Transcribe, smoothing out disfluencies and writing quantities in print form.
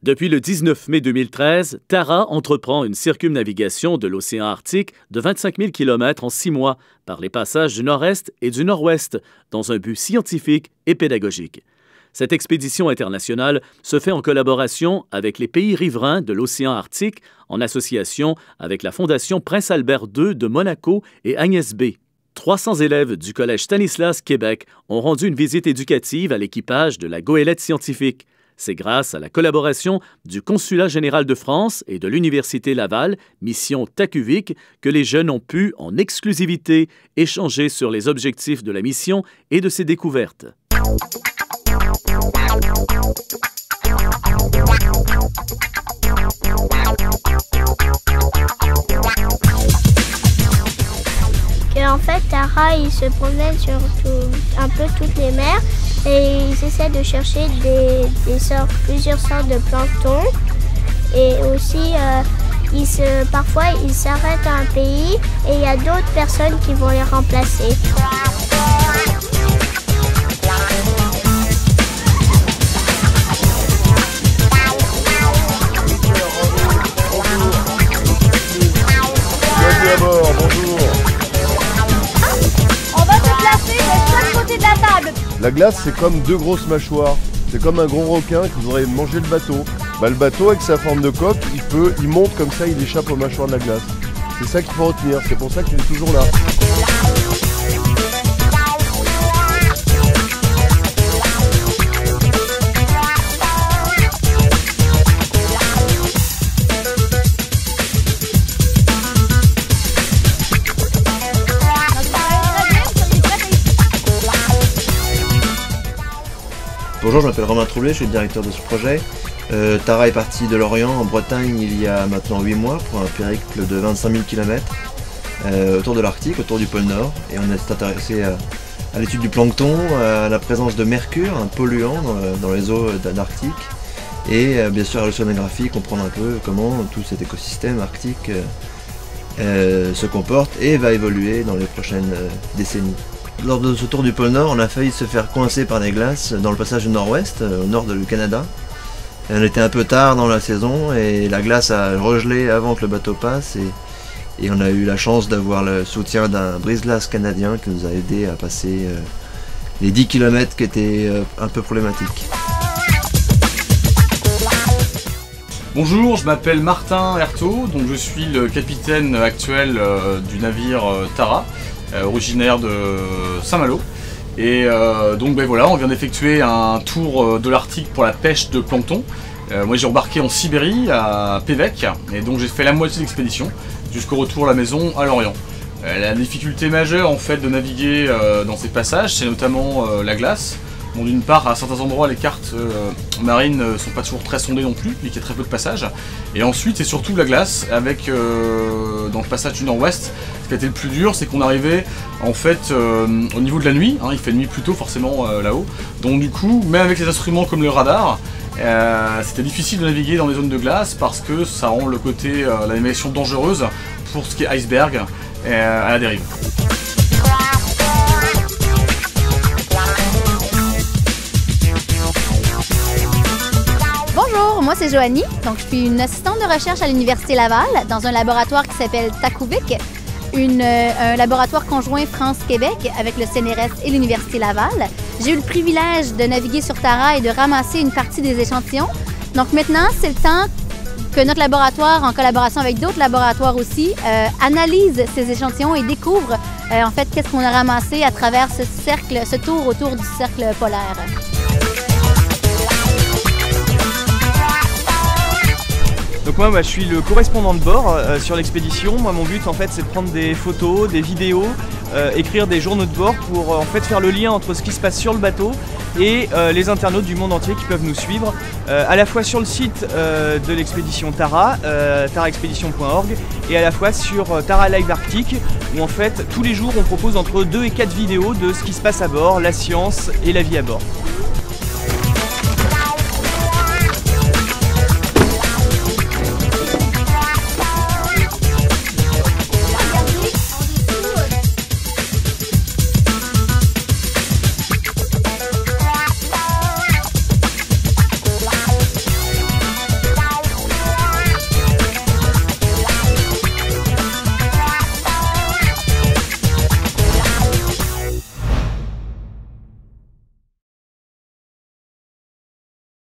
Depuis le 19 mai 2013, Tara entreprend une circumnavigation de l'océan Arctique de 25 000 km en 6 mois par les passages du nord-est et du nord-ouest dans un but scientifique et pédagogique. Cette expédition internationale se fait en collaboration avec les pays riverains de l'océan Arctique en association avec la Fondation Prince Albert II de Monaco et Agnès B. 300 élèves du Collège Stanislas Québec ont rendu une visite éducative à l'équipage de la goélette scientifique. C'est grâce à la collaboration du Consulat général de France et de l'Université Laval, mission Takuvik, que les jeunes ont pu, en exclusivité, échanger sur les objectifs de la mission et de ses découvertes. En fait, Tara, il se promène sur un peu toutes les mers et ils essaient de chercher plusieurs sortes de plancton. Et aussi, parfois, ils s'arrêtent à un pays et il y a d'autres personnes qui vont les remplacer. La glace, c'est comme deux grosses mâchoires. C'est comme un gros requin qui voudrait manger le bateau. Le bateau, avec sa forme de coque, il monte comme ça, il échappe aux mâchoires de la glace. C'est ça qu'il faut retenir, c'est pour ça qu'il est toujours là. Bonjour, je m'appelle Romain Troulet, je suis le directeur de ce projet. Tara est partie de Lorient en Bretagne il y a maintenant 8 mois pour un périple de 25 000 km autour de l'Arctique, autour du pôle Nord. Et on est intéressé à l'étude du plancton, à la présence de mercure, un polluant dans les eaux d'Arctique. Et bien sûr à l'océanographie, comprendre un peu comment tout cet écosystème arctique se comporte et va évoluer dans les prochaines décennies. Lors de ce tour du pôle Nord, on a failli se faire coincer par des glaces dans le passage du Nord-Ouest, au nord du Canada. Et on était un peu tard dans la saison et la glace a regelé avant que le bateau passe et on a eu la chance d'avoir le soutien d'un brise-glace canadien qui nous a aidé à passer les 10 km qui étaient un peu problématiques. Bonjour, je m'appelle Martin Hertaud, donc je suis le capitaine actuel du navire Tara. Originaire de Saint-Malo. Et donc voilà, on vient d'effectuer un tour de l'Arctique pour la pêche de plancton. Moi j'ai embarqué en Sibérie, à Pévec, et donc j'ai fait la moitié de l'expédition jusqu'au retour à la maison à Lorient. La difficulté majeure en fait de naviguer dans ces passages, c'est notamment la glace. Bon, d'une part, à certains endroits, les cartes marines ne sont pas toujours très sondées non plus, mais qu'il y a très peu de passages. Et ensuite, c'est surtout la glace, avec dans le passage du nord-ouest, ce qui a été le plus dur, c'est qu'on arrivait en fait au niveau de la nuit, il fait nuit plus tôt forcément là-haut. Donc du coup, même avec les instruments comme le radar, c'était difficile de naviguer dans les zones de glace parce que ça rend le côté, la navigation dangereuse pour ce qui est iceberg à la dérive. Bonjour, moi c'est Joanie, donc je suis une assistante de recherche à l'Université Laval dans un laboratoire qui s'appelle Takuvik, un laboratoire conjoint France-Québec avec le CNRS et l'Université Laval. J'ai eu le privilège de naviguer sur Tara et de ramasser une partie des échantillons. Donc maintenant, c'est le temps que notre laboratoire, en collaboration avec d'autres laboratoires aussi, analyse ces échantillons et découvre en fait qu'est-ce qu'on a ramassé à travers ce tour autour du cercle polaire. Donc moi je suis le correspondant de bord sur l'expédition. Moi mon but en fait c'est de prendre des photos, des vidéos, écrire des journaux de bord pour en fait faire le lien entre ce qui se passe sur le bateau et les internautes du monde entier qui peuvent nous suivre à la fois sur le site de l'expédition Tara, taraexpedition.org, et à la fois sur Tara Live Arctique où en fait tous les jours on propose entre 2 et 4 vidéos de ce qui se passe à bord, la science et la vie à bord.